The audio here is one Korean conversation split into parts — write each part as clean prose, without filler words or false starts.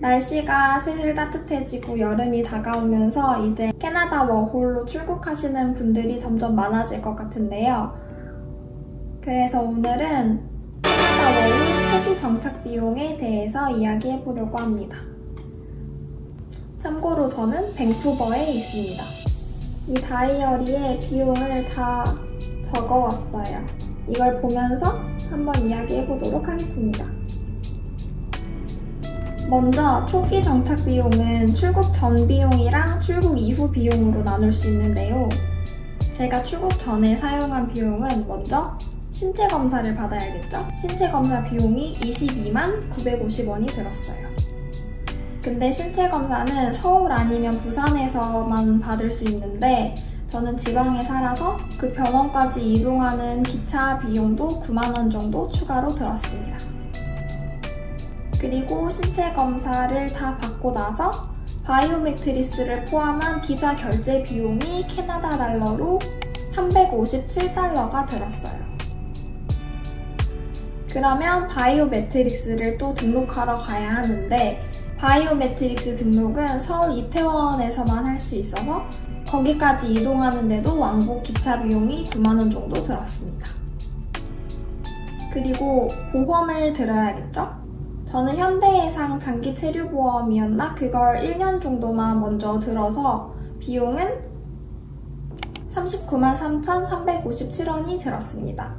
날씨가 슬슬 따뜻해지고 여름이 다가오면서 이제 캐나다 워홀로 출국하시는 분들이 점점 많아질 것 같은데요. 그래서 오늘은 캐나다 워홀 초기 정착 비용에 대해서 이야기해보려고 합니다. 참고로 저는 밴쿠버에 있습니다. 이 다이어리에 비용을 다 적어왔어요. 이걸 보면서 한번 이야기해보도록 하겠습니다. 먼저 초기 정착 비용은 출국 전 비용이랑 출국 이후 비용으로 나눌 수 있는데요. 제가 출국 전에 사용한 비용은 먼저 신체 검사를 받아야겠죠? 신체 검사 비용이 22만 950원이 들었어요. 근데 신체 검사는 서울 아니면 부산에서만 받을 수 있는데 저는 지방에 살아서 그 병원까지 이동하는 기차 비용도 9만 원 정도 추가로 들었습니다. 그리고 신체 검사를 다 받고 나서 바이오메트리스를 포함한 비자 결제 비용이 캐나다 달러로 357달러가 들었어요. 그러면 바이오메트릭스를 또 등록하러 가야 하는데 바이오메트릭스 등록은 서울 이태원에서만 할 수 있어서 거기까지 이동하는데도 왕복 기차 비용이 9만 원 정도 들었습니다. 그리고 보험을 들어야겠죠? 저는 현대해상 장기 체류보험이었나? 그걸 1년 정도만 먼저 들어서 비용은 39만 3,357원이 들었습니다.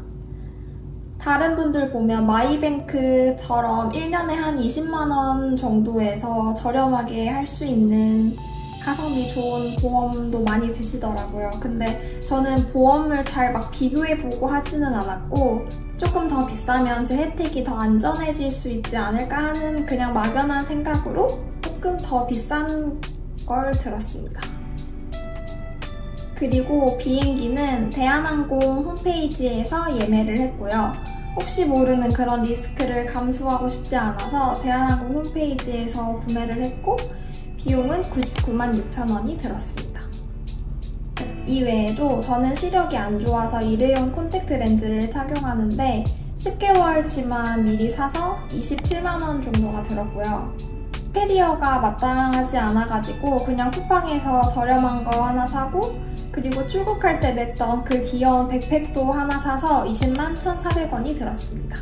다른 분들 보면 마이뱅크처럼 1년에 한 20만 원 정도에서 저렴하게 할 수 있는 가성비 좋은 보험도 많이 드시더라고요. 근데 저는 보험을 잘 막 비교해보고 하지는 않았고 조금 더 비싸면 제 혜택이 더 안전해질 수 있지 않을까 하는 그냥 막연한 생각으로 조금 더 비싼 걸 들었습니다. 그리고 비행기는 대한항공 홈페이지에서 예매를 했고요. 혹시 모르는 그런 리스크를 감수하고 싶지 않아서 대한항공 홈페이지에서 구매를 했고 비용은 99만 6천 원이 들었습니다. 이외에도 저는 시력이 안 좋아서 일회용 콘택트 렌즈를 착용하는데 10개월치만 미리 사서 27만 원 정도가 들었고요. 캐리어가 마땅하지 않아가지고 그냥 쿠팡에서 저렴한 거 하나 사고 그리고 출국할 때 맸던 그 귀여운 백팩도 하나 사서 20만 1,400원이 들었습니다.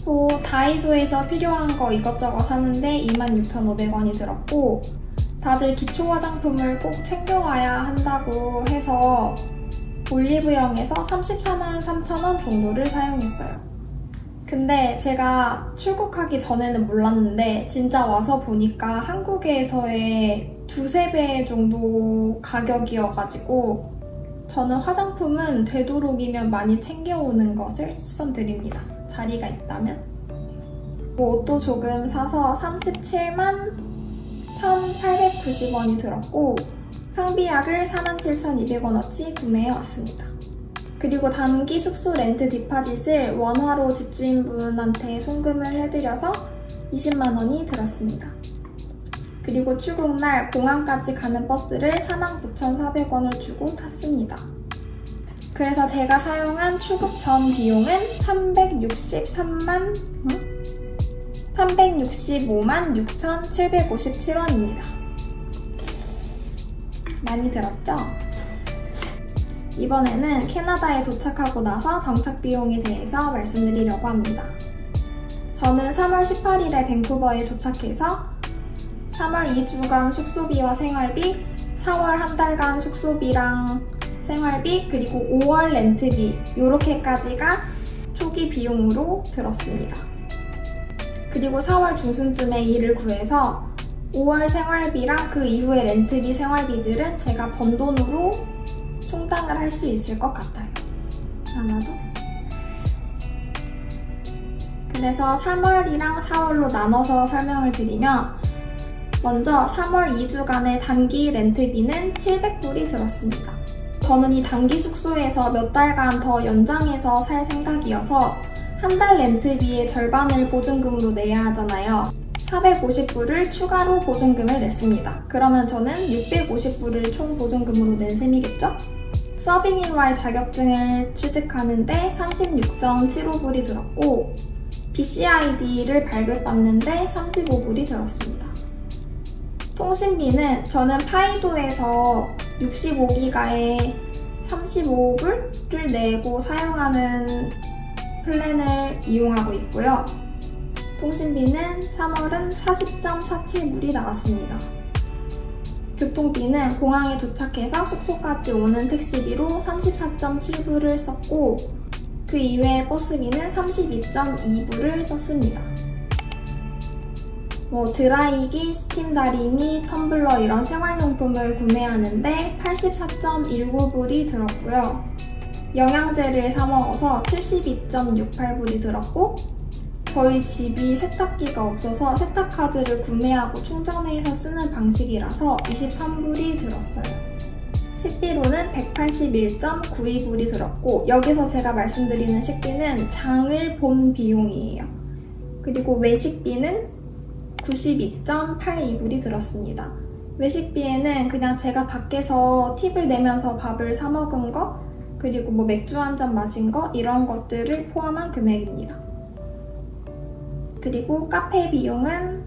또 다이소에서 필요한 거 이것저것 하는데 26,500원이 들었고 다들 기초 화장품을 꼭 챙겨와야 한다고 해서 올리브영에서 34만 3천원 정도를 사용했어요. 근데 제가 출국하기 전에는 몰랐는데 진짜 와서 보니까 한국에서의 2~3배 정도 가격이어가지고 저는 화장품은 되도록이면 많이 챙겨오는 것을 추천드립니다. 자리가 있다면. 옷도 조금 사서 37만 1,890원이 들었고 상비약을 47,200원어치 구매해왔습니다. 그리고 단기 숙소 렌트 디파짓을 원화로 집주인분한테 송금을 해드려서 20만 원이 들었습니다. 그리고 출국날 공항까지 가는 버스를 49,400원을 주고 탔습니다. 그래서 제가 사용한 출국 전 비용은 365만 6,757원입니다. 많이 들었죠? 이번에는 캐나다에 도착하고 나서 정착 비용에 대해서 말씀드리려고 합니다. 저는 3월 18일에 밴쿠버에 도착해서 3월 2주간 숙소비와 생활비, 4월 한 달간 숙소비랑 생활비, 그리고 5월 렌트비 이렇게까지가 초기 비용으로 들었습니다. 그리고 4월 중순쯤에 일을 구해서 5월 생활비랑 그 이후의 렌트비, 생활비들은 제가 번 돈으로 충당을 할 수 있을 것 같아요. 아마도. 그래서 3월이랑 4월로 나눠서 설명을 드리면 먼저 3월 2주간의 단기 렌트비는 700불이 들었습니다. 저는 이 단기 숙소에서 몇 달간 더 연장해서 살 생각이어서 한 달 렌트비의 절반을 보증금으로 내야 하잖아요. 450불을 추가로 보증금을 냈습니다. 그러면 저는 650불을 총 보증금으로 낸 셈이겠죠? 서빙 일와의 자격증을 취득하는데 36.75불이 들었고 BCID를 발급받는데 35불이 들었습니다. 통신비는 저는 파이도에서 65기가에 35불을 내고 사용하는 플랜을 이용하고 있고요. 통신비는 3월은 40.47불이 나왔습니다. 교통비는 공항에 도착해서 숙소까지 오는 택시비로 34.7불을 썼고 그 이외에 버스비는 32.2불을 썼습니다. 드라이기, 스팀 다리미, 텀블러 이런 생활용품을 구매하는데 84.19불이 들었고요. 영양제를 사 먹어서 72.68불이 들었고 저희 집이 세탁기가 없어서 세탁카드를 구매하고 충전해서 쓰는 방식이라서 23불이 들었어요. 식비로는 181.92불이 들었고 여기서 제가 말씀드리는 식비는 장을 본 비용이에요. 그리고 외식비는 92.82불이 들었습니다. 외식비에는 그냥 제가 밖에서 팁을 내면서 밥을 사 먹은 거 그리고 맥주 한 잔 마신 거 이런 것들을 포함한 금액입니다. 그리고 카페 비용은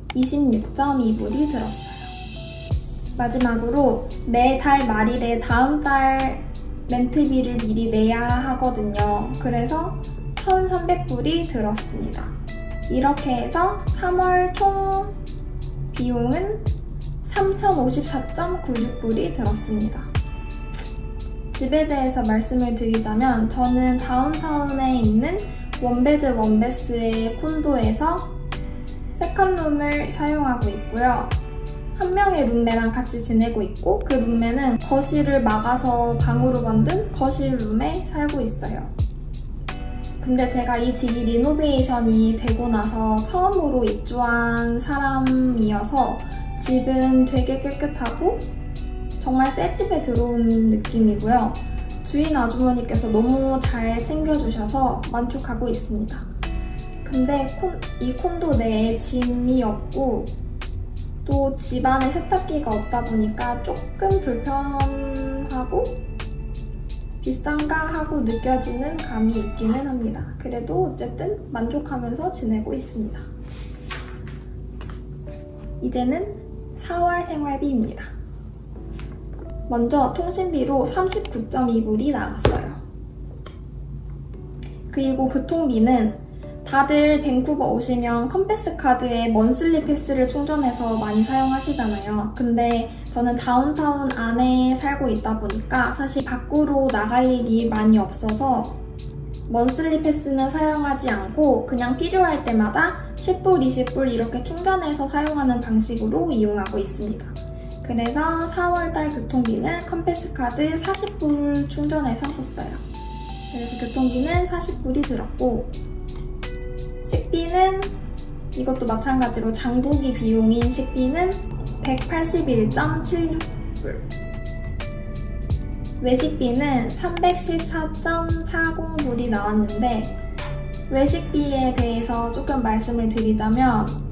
26.2불이 들었어요. 마지막으로 매달 말일에 다음 달 렌트비를 미리 내야 하거든요. 그래서 1,300불이 들었습니다. 이렇게 해서 3월 총 비용은 3,054.96불이 들었습니다. 집에 대해서 말씀을 드리자면 저는 다운타운에 있는 원베드 원베스의 콘도에서 세컨룸을 사용하고 있고요. 한 명의 룸메랑 같이 지내고 있고 그 룸메는 거실을 막아서 방으로 만든 거실룸에 살고 있어요. 근데 제가 이 집이 리노베이션이 되고 나서 처음으로 입주한 사람이어서 집은 되게 깨끗하고 정말 새 집에 들어온 느낌이고요. 주인 아주머니께서 너무 잘 챙겨주셔서 만족하고 있습니다. 근데 이 콘도 내에 짐이 없고 또 집안에 세탁기가 없다 보니까 조금 불편하고 비싼가 하고 느껴지는 감이 있기는 합니다. 그래도 어쨌든 만족하면서 지내고 있습니다. 이제는 4월 생활비입니다. 먼저 통신비로 39.2불이 나갔어요. 그리고 교통비는 다들 밴쿠버 오시면 컴패스 카드에 먼슬리 패스를 충전해서 많이 사용하시잖아요. 근데 저는 다운타운 안에 살고 있다 보니까 사실 밖으로 나갈 일이 많이 없어서 먼슬리 패스는 사용하지 않고 그냥 필요할 때마다 10불, 20불 이렇게 충전해서 사용하는 방식으로 이용하고 있습니다. 그래서 4월달 교통비는 컴패스 카드 40불 충전해서 썼어요. 그래서 교통비는 40불이 들었고 식비는 이것도 마찬가지로 장보기 비용인 식비는 181.76불 외식비는 314.40불이 나왔는데 외식비에 대해서 조금 말씀을 드리자면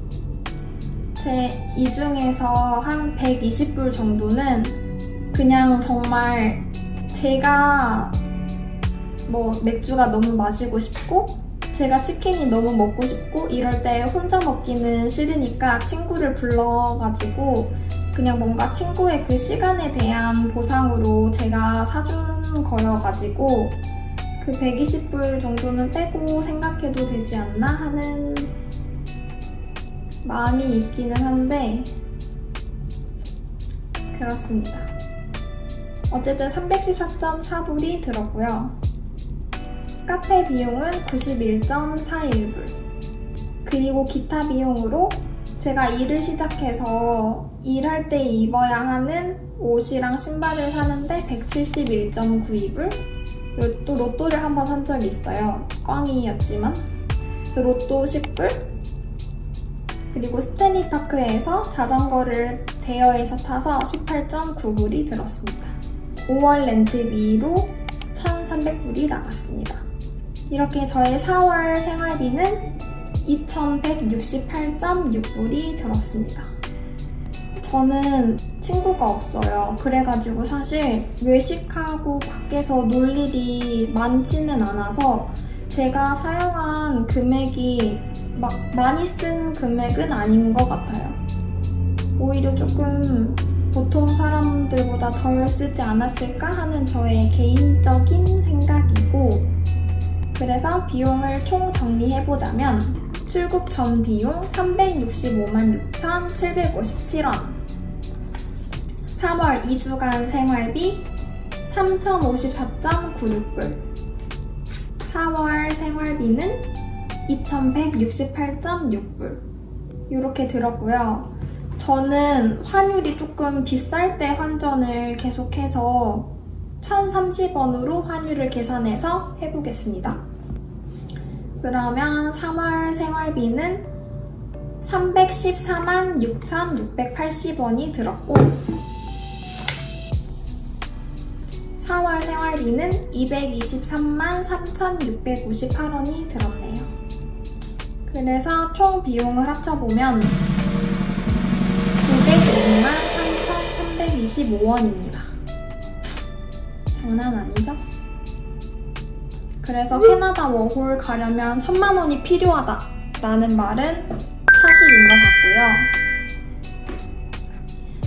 이 중에서 한 120불 정도는 그냥 정말 제가 맥주가 너무 마시고 싶고 제가 치킨이 너무 먹고 싶고 이럴 때 혼자 먹기는 싫으니까 친구를 불러가지고 그냥 뭔가 친구의 그 시간에 대한 보상으로 제가 사준 거여가지고 그 120불 정도는 빼고 생각해도 되지 않나 하는 마음이 있기는 한데 그렇습니다. 어쨌든 314.4불이 들었고요. 카페 비용은 91.41불 그리고 기타 비용으로 제가 일을 시작해서 일할 때 입어야 하는 옷이랑 신발을 사는데 171.92불 또 로또를 한번 산 적이 있어요. 꽝이었지만 그래서 로또 10불 그리고 스탠리파크에서 자전거를 대여해서 타서 18.9불이 들었습니다. 5월 렌트비로 1,300불이 나갔습니다. 이렇게 저의 4월 생활비는 2,168.6불이 들었습니다. 저는 친구가 없어요. 그래가지고 사실 외식하고 밖에서 놀 일이 많지는 않아서 제가 사용한 금액이 막 많이 쓴 금액은 아닌 것 같아요. 오히려 조금 보통 사람들보다 덜 쓰지 않았을까 하는 저의 개인적인 생각이고, 그래서 비용을 총 정리해보자면 출국 전 비용 365만 6,757원, 3월 2주간 생활비 3,054.96불, 4월 생활비는 2,168.6불 이렇게 들었고요. 저는 환율이 조금 비쌀 때 환전을 계속해서 1,030원으로 환율을 계산해서 해보겠습니다. 그러면 3월 생활비는 314만 6,680원이 들었고, 4월 생활비는 223만 3,658원이 들었네요. 그래서 총 비용을 합쳐보면 902만 3,325원입니다. 장난 아니죠? 그래서 캐나다 워홀 가려면 1,000만 원이 필요하다 라는 말은 사실인 것 같고요.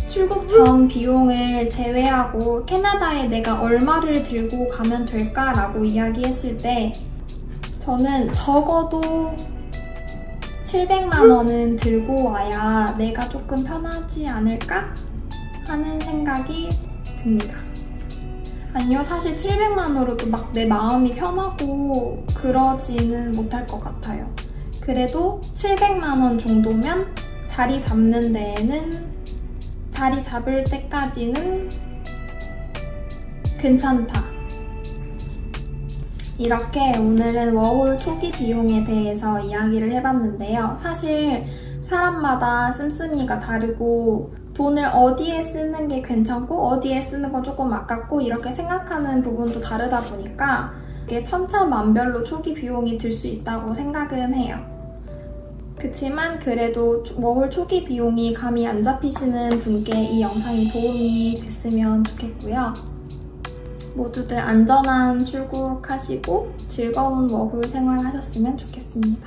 출국 전 비용을 제외하고 캐나다에 내가 얼마를 들고 가면 될까 라고 이야기했을 때 저는 적어도 700만 원은 들고 와야 내가 조금 편하지 않을까 하는 생각이 듭니다. 아니요, 사실 700만 원으로도 막 내 마음이 편하고 그러지는 못할 것 같아요. 그래도 700만 원 정도면 자리 잡는 데에는, 자리 잡을 때까지는 괜찮다. 이렇게 오늘은 워홀 초기 비용에 대해서 이야기를 해봤는데요. 사실 사람마다 씀씀이가 다르고 돈을 어디에 쓰는 게 괜찮고 어디에 쓰는 건 조금 아깝고 이렇게 생각하는 부분도 다르다 보니까 이게 천차만별로 초기 비용이 들 수 있다고 생각은 해요. 그치만 그래도 워홀 초기 비용이 감이 안 잡히시는 분께 이 영상이 도움이 됐으면 좋겠고요. 모두들 안전한 출국하시고 즐거운 워홀 생활 하셨으면 좋겠습니다.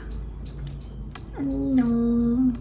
안녕.